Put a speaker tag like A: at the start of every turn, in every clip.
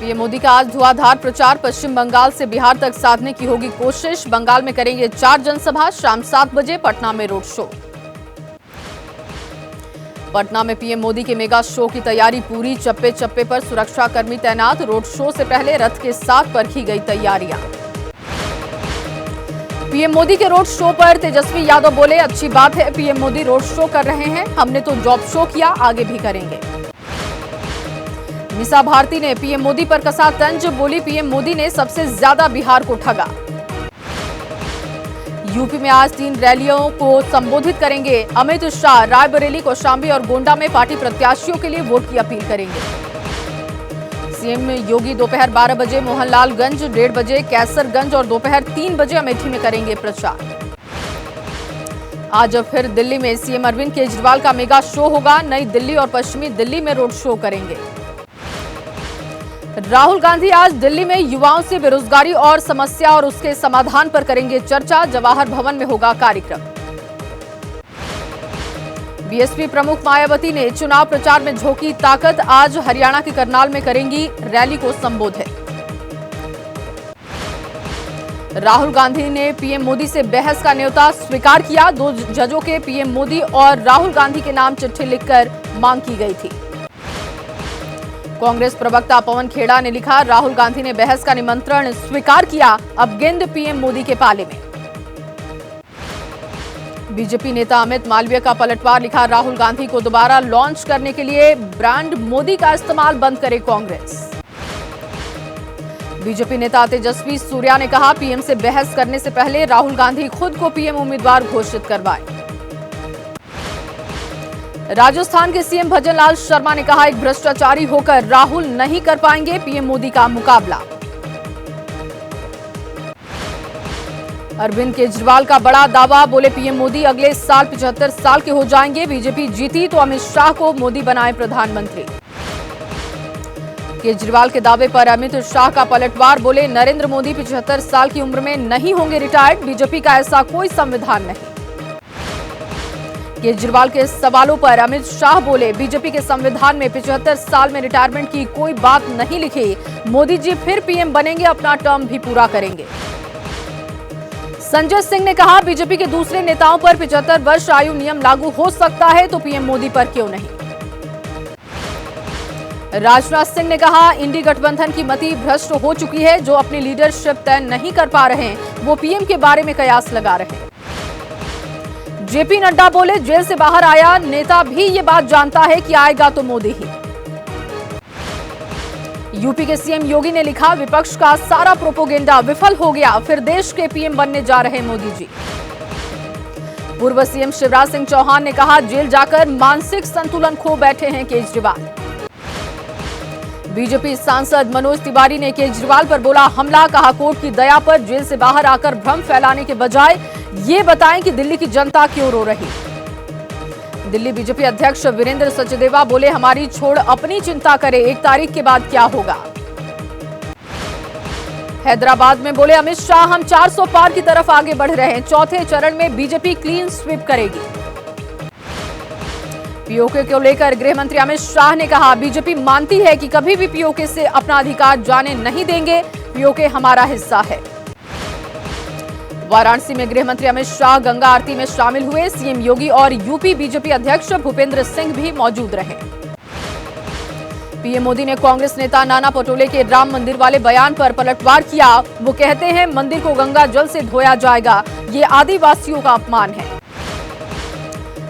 A: PM Modi का आज धुआंधार प्रचार। पश्चिम बंगाल से बिहार तक साधने की होगी कोशिश। बंगाल में करेंगे 4 जनसभा। शाम 7 बजे पटना में रोड शो। पटना में पीएम मोदी के मेगा शो की तैयारी पूरी। चप्पे चप्पे पर सुरक्षा कर्मी तैनात। रोड शो से पहले रथ के साथ परखी गई तैयारियां। पीएम मोदी के रोड शो पर तेजस्वी यादव बोले, अच्छी बात है पीएम मोदी रोड शो कर रहे हैं, हमने तो जॉब शो किया, आगे भी करेंगे। मीसा भारती ने पीएम मोदी पर कसा तंज। बोली, पीएम मोदी ने सबसे ज्यादा बिहार को ठगा। यूपी में आज 3 रैलियों को संबोधित करेंगे अमित शाह। रायबरेली, कौशांबी और गोंडा में पार्टी प्रत्याशियों के लिए वोट की अपील करेंगे। सीएम योगी दोपहर 12 बजे मोहनलालगंज, 1:30 बजे कैसरगंज और दोपहर 3 बजे अमेठी में करेंगे प्रचार। आज फिर दिल्ली में सीएम अरविंद केजरीवाल का मेगा शो होगा। नई दिल्ली और पश्चिमी दिल्ली में रोड शो करेंगे। राहुल गांधी आज दिल्ली में युवाओं से बेरोजगारी और समस्या और उसके समाधान पर करेंगे चर्चा। जवाहर भवन में होगा कार्यक्रम। बीएसपी प्रमुख मायावती ने चुनाव प्रचार में झोंकी ताकत। आज हरियाणा के करनाल में करेंगी रैली को संबोधित। राहुल गांधी ने पीएम मोदी से बहस का न्योता स्वीकार किया। 2 जजों के पीएम मोदी और राहुल गांधी के नाम चिट्ठी लिखकर मांग की गई थी। कांग्रेस प्रवक्ता पवन खेड़ा ने लिखा, राहुल गांधी ने बहस का निमंत्रण स्वीकार किया, अब गेंद पीएम मोदी के पाले में। बीजेपी नेता अमित मालवीय का पलटवार। लिखा, राहुल गांधी को दोबारा लॉन्च करने के लिए ब्रांड मोदी का इस्तेमाल बंद करे कांग्रेस। बीजेपी नेता तेजस्वी सूर्या ने कहा, पीएम से बहस करने से पहले राहुल गांधी खुद को पीएम उम्मीदवार घोषित करवाए। राजस्थान के सीएम भजनलाल शर्मा ने कहा, एक भ्रष्टाचारी होकर राहुल नहीं कर पाएंगे पीएम मोदी का मुकाबला। अरविंद केजरीवाल का बड़ा दावा। बोले, पीएम मोदी अगले साल 75 साल के हो जाएंगे। बीजेपी जीती तो अमित शाह को मोदी बनाए प्रधानमंत्री। केजरीवाल के दावे पर अमित शाह का पलटवार। बोले, नरेंद्र मोदी 75 साल की उम्र में नहीं होंगे रिटायर्ड। बीजेपी का ऐसा कोई संविधान नहीं। केजरीवाल के सवालों पर अमित शाह बोले, बीजेपी के संविधान में 75 साल में रिटायरमेंट की कोई बात नहीं लिखी। मोदी जी फिर पीएम बनेंगे, अपना टर्म भी पूरा करेंगे। संजय सिंह ने कहा, बीजेपी के दूसरे नेताओं पर 75 वर्ष आयु नियम लागू हो सकता है तो पीएम मोदी पर क्यों नहीं। राजनाथ सिंह ने कहा, इंडी गठबंधन की मति भ्रष्ट हो चुकी है। जो अपनी लीडरशिप तय नहीं कर पा रहे हैं वो पीएम के बारे में कयास लगा रहे हैं। जेपी नड्डा बोले, जेल से बाहर आया नेता भी ये बात जानता है कि आएगा तो मोदी ही। यूपी के सीएम योगी ने लिखा, विपक्ष का सारा प्रोपोगेंडा विफल हो गया, फिर देश के पीएम बनने जा रहे मोदी जी। पूर्व सीएम शिवराज सिंह चौहान ने कहा, जेल जाकर मानसिक संतुलन खो बैठे हैं केजरीवाल। बीजेपी सांसद मनोज तिवारी ने केजरीवाल पर बोला हमला। कहा, कोर्ट की दया पर जेल से बाहर आकर भ्रम फैलाने के बजाय ये बताएं कि दिल्ली की जनता क्यों रो रही। दिल्ली बीजेपी अध्यक्ष वीरेंद्र सचदेवा बोले, हमारी छोड़ अपनी चिंता करे, 1 तारीख के बाद क्या होगा। हैदराबाद में बोले अमित शाह, हम 400 पार की तरफ आगे बढ़ रहे हैं। 4थे चरण में बीजेपी क्लीन स्वीप करेगी। पीओके को लेकर गृह मंत्री अमित शाह ने कहा, बीजेपी मानती है कि कभी भी पीओके से अपना अधिकार जाने नहीं देंगे। पीओके हमारा हिस्सा है। वाराणसी में गृह मंत्री अमित शाह गंगा आरती में शामिल हुए। सीएम योगी और यूपी बीजेपी अध्यक्ष भूपेंद्र सिंह भी मौजूद रहे। पीएम मोदी ने कांग्रेस नेता नाना पटोले के राम मंदिर वाले बयान पर पलटवार किया। वो कहते हैं मंदिर को गंगा जल से धोया जाएगा, ये आदिवासियों का अपमान है।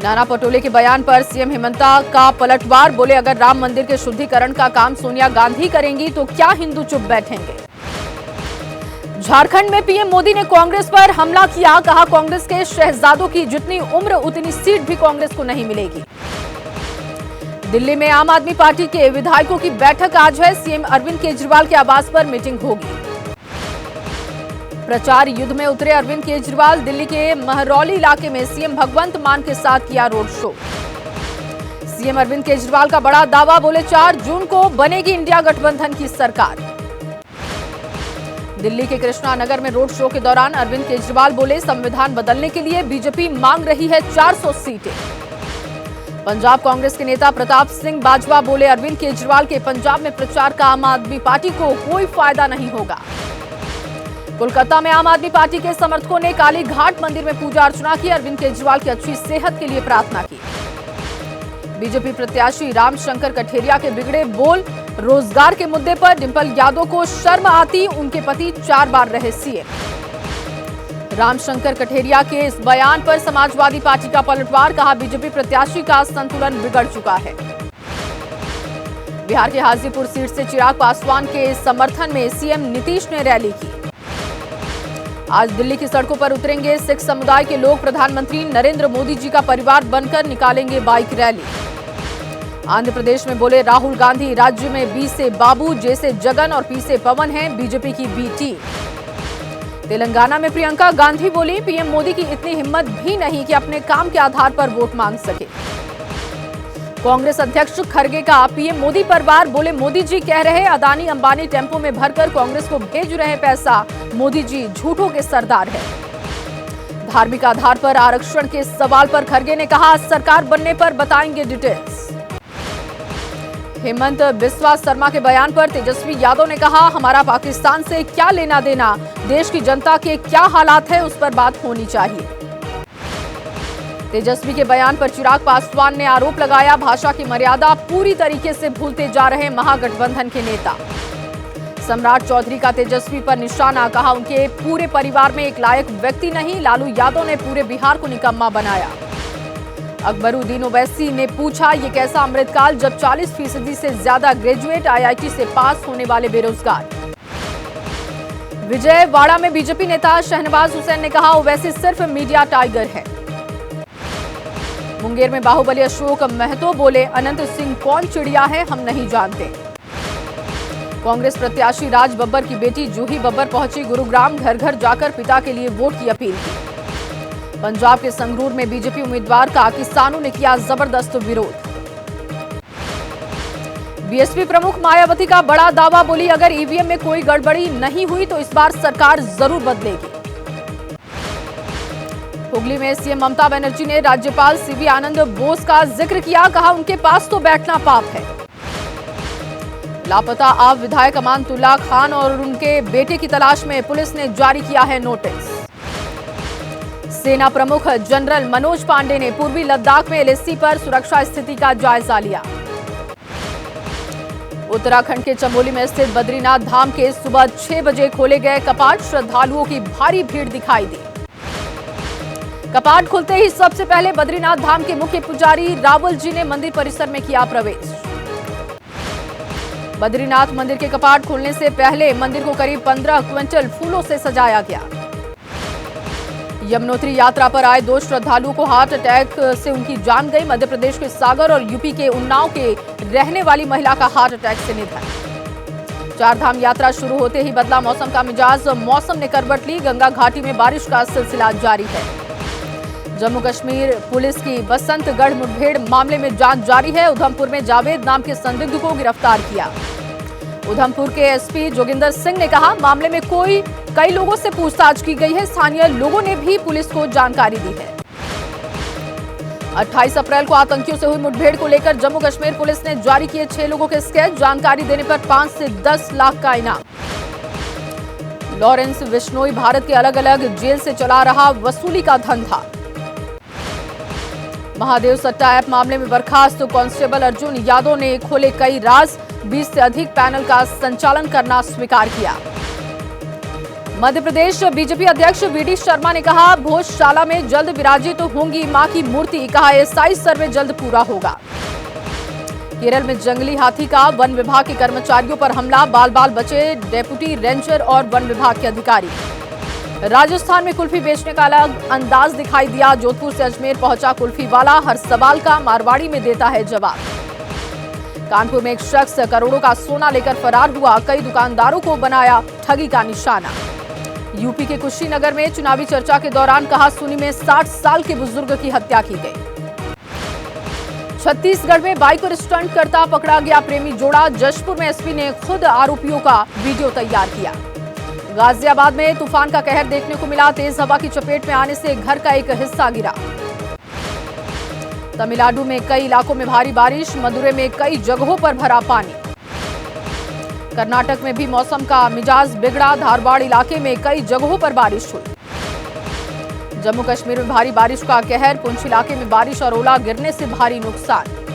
A: नाना पटोले के बयान पर सीएम हेमंता का पलटवार। बोले, अगर राम मंदिर के शुद्धिकरण का काम सोनिया गांधी करेंगी तो क्या हिंदू चुप बैठेंगे। झारखंड में पीएम मोदी ने कांग्रेस पर हमला किया। कहा, कांग्रेस के शहजादों की जितनी उम्र उतनी सीट भी कांग्रेस को नहीं मिलेगी। दिल्ली में आम आदमी पार्टी के विधायकों की बैठक आज है। सीएम अरविंद केजरीवाल के आवास पर मीटिंग होगी। प्रचार युद्ध में उतरे अरविंद केजरीवाल। दिल्ली के महरौली इलाके में सीएम भगवंत मान के साथ किया road show. CM Arvind Kejriwal का बड़ा दावा। बोले, 4 जून को बनेगी इंडिया गठबंधन की सरकार। दिल्ली के कृष्णा नगर में रोड शो के दौरान अरविंद केजरीवाल बोले, संविधान बदलने के लिए बीजेपी मांग रही है 400 सीटें। पंजाब कांग्रेस के नेता प्रताप सिंह बाजवा बोले, अरविंद केजरीवाल के पंजाब में प्रचार का आम आदमी पार्टी को कोई फायदा नहीं होगा। कोलकाता में आम आदमी पार्टी के समर्थकों ने काली घाट मंदिर में पूजा अर्चना की, अरविंद केजरीवाल की अच्छी सेहत के लिए प्रार्थना की। बीजेपी प्रत्याशी रामशंकर कठेरिया के बिगड़े बोल, रोजगार के मुद्दे पर डिंपल यादव को शर्म आती, उनके पति 4 बार रहे सीएम। रामशंकर कठेरिया के इस बयान पर समाजवादी पार्टी का पलटवार, कहा बीजेपी प्रत्याशी का संतुलन बिगड़ चुका है। बिहार के हाजीपुर सीट से चिराग पासवान के समर्थन में सीएम नीतीश ने रैली की। आज दिल्ली की सड़कों पर उतरेंगे सिख समुदाय के लोग, प्रधानमंत्री नरेंद्र मोदी जी का परिवार बनकर निकालेंगे बाइक रैली। आंध्र प्रदेश में बोले राहुल गांधी, राज्य में बी से बाबू, जे से जगन और पी से पवन है बीजेपी की बी टीम। तेलंगाना में प्रियंका गांधी बोली, पीएम मोदी की इतनी हिम्मत भी नहीं कि अपने काम के आधार पर वोट मांग सके। कांग्रेस अध्यक्ष खड़गे का पीएम मोदी पर वार, बोले मोदी जी कह रहे अदानी अंबानी टेम्पो में भरकर कांग्रेस को भेज रहे पैसा, मोदी जी झूठों के सरदार है। धार्मिक आधार पर आरक्षण के सवाल पर खड़गे ने कहा, सरकार बनने पर बताएंगे डिटेल्स। हेमंत बिस्वा शर्मा के बयान पर तेजस्वी यादव ने कहा, हमारा पाकिस्तान से क्या लेना देना, देश की जनता के क्या हालात है उस पर बात होनी चाहिए। तेजस्वी के बयान पर चिराग पासवान ने आरोप लगाया, भाषा की मर्यादा पूरी तरीके से भूलते जा रहे महागठबंधन के नेता। सम्राट चौधरी का तेजस्वी पर निशाना, कहा उनके पूरे परिवार में एक लायक व्यक्ति नहीं, लालू यादव ने पूरे बिहार को निकम्मा बनाया। अकबरुद्दीन ओवैसी ने पूछा, ये कैसा अमृतकाल जब 40% से ज्यादा ग्रेजुएट आईआईटी से पास होने वाले बेरोजगार। विजयवाड़ा में बीजेपी नेता शहनवाज हुसैन ने कहा, ओवैसी सिर्फ मीडिया टाइगर है। मुंगेर में बाहुबली अशोक महतो बोले, अनंत सिंह कौन चिड़िया है हम नहीं जानते। कांग्रेस प्रत्याशी राज बब्बर की बेटी जूही बब्बर पहुंची गुरुग्राम, घर घर जाकर पिता के लिए वोट की अपील की। पंजाब के संगरूर में बीजेपी उम्मीदवार का किसानों ने किया जबरदस्त विरोध। बीएसपी प्रमुख मायावती का बड़ा दावा, बोली अगर ईवीएम में कोई गड़बड़ी नहीं हुई तो इस बार सरकार जरूर बदलेगी। हुगली में सीएम ममता बनर्जी ने राज्यपाल सीवी आनंद बोस का जिक्र किया, कहा उनके पास तो बैठना पाप है। लापता आप विधायक अमानतुल्लाह खान और उनके बेटे की तलाश में पुलिस ने जारी किया है नोटिस। सेना प्रमुख जनरल मनोज पांडे ने पूर्वी लद्दाख में एलएसी पर सुरक्षा स्थिति का जायजा लिया। उत्तराखंड के चमोली में स्थित बद्रीनाथ धाम के सुबह 6 बजे खोले गए कपाट, श्रद्धालुओं की भारी भीड़ दिखाई दी। कपाट खुलते ही सबसे पहले बद्रीनाथ धाम के मुख्य पुजारी रावल जी ने मंदिर परिसर में किया प्रवेश। बद्रीनाथ मंदिर के कपाट खोलने से पहले मंदिर को करीब 15 क्विंटल फूलों से सजाया गया। यमुनोत्री यात्रा पर आए 2 श्रद्धालुओं को हार्ट अटैक से उनकी जान गई। मध्य प्रदेश के सागर और यूपी के उन्नाव के रहने वाली महिला का हार्ट अटैक से निधन। 4 धाम यात्रा शुरू होते ही बदला मौसम का मिजाज, मौसम ने करवट ली, गंगा घाटी में बारिश का सिलसिला जारी है। जम्मू कश्मीर पुलिस की बसंतगढ़ मुठभेड़ मामले में जांच जारी है। उधमपुर में जावेद नाम के संदिग्ध को गिरफ्तार किया। उधमपुर के एसपी जोगिंदर सिंह ने कहा, मामले में कई लोगों से पूछताछ की गई है, स्थानीय लोगों ने भी पुलिस को जानकारी दी है। 28 अप्रैल को आतंकियों से हुई मुठभेड़ को लेकर जम्मू कश्मीर पुलिस ने जारी किए 6 लोगों के स्केच, जानकारी देने पर 5 से 10 लाख का इनाम। लॉरेंस बिश्नोई भारत के अलग अलग जेल से चला रहा वसूली का धंधा। महादेव सट्टा ऐप मामले में बर्खास्त कांस्टेबल अर्जुन यादव ने खोले कई राज, 20 से अधिक पैनल का संचालन करना स्वीकार किया। मध्य प्रदेश बीजेपी अध्यक्ष वीडी शर्मा ने कहा, भोजशाला में जल्द विराजित होंगी मां की मूर्ति, कहा एसआई सर्वे जल्द पूरा होगा। केरल में जंगली हाथी का वन विभाग के कर्मचारियों पर हमला, बाल बाल बचे डेप्यूटी रेंजर और वन विभाग के अधिकारी। राजस्थान में कुल्फी बेचने का अलग अंदाज दिखाई दिया, जोधपुर से अजमेर पहुंचा कुल्फी वाला, हर सवाल का मारवाड़ी में देता है जवाब। कानपुर में एक शख्स करोड़ों का सोना लेकर फरार हुआ, कई दुकानदारों को बनाया ठगी का निशाना। यूपी के कुशीनगर में चुनावी चर्चा के दौरान कहा, सुनी में 60 साल के बुजुर्ग की हत्या की गई। छत्तीसगढ़ में बाइक और स्टंट करता पकड़ा गया प्रेमी जोड़ा, जशपुर में एसपी ने खुद आरोपियों का वीडियो तैयार किया। गाजियाबाद में तूफान का कहर देखने को मिला, तेज हवा की चपेट में आने से घर का एक हिस्सा गिरा। तमिलनाडु में कई इलाकों में भारी बारिश, मदुरै में कई जगहों पर भरा पानी। कर्नाटक में भी मौसम का मिजाज बिगड़ा, धारवाड़ इलाके में कई जगहों पर बारिश हुई। जम्मू कश्मीर में भारी बारिश का कहर, पुंछ इलाके में बारिश और ओला गिरने से भारी नुकसान।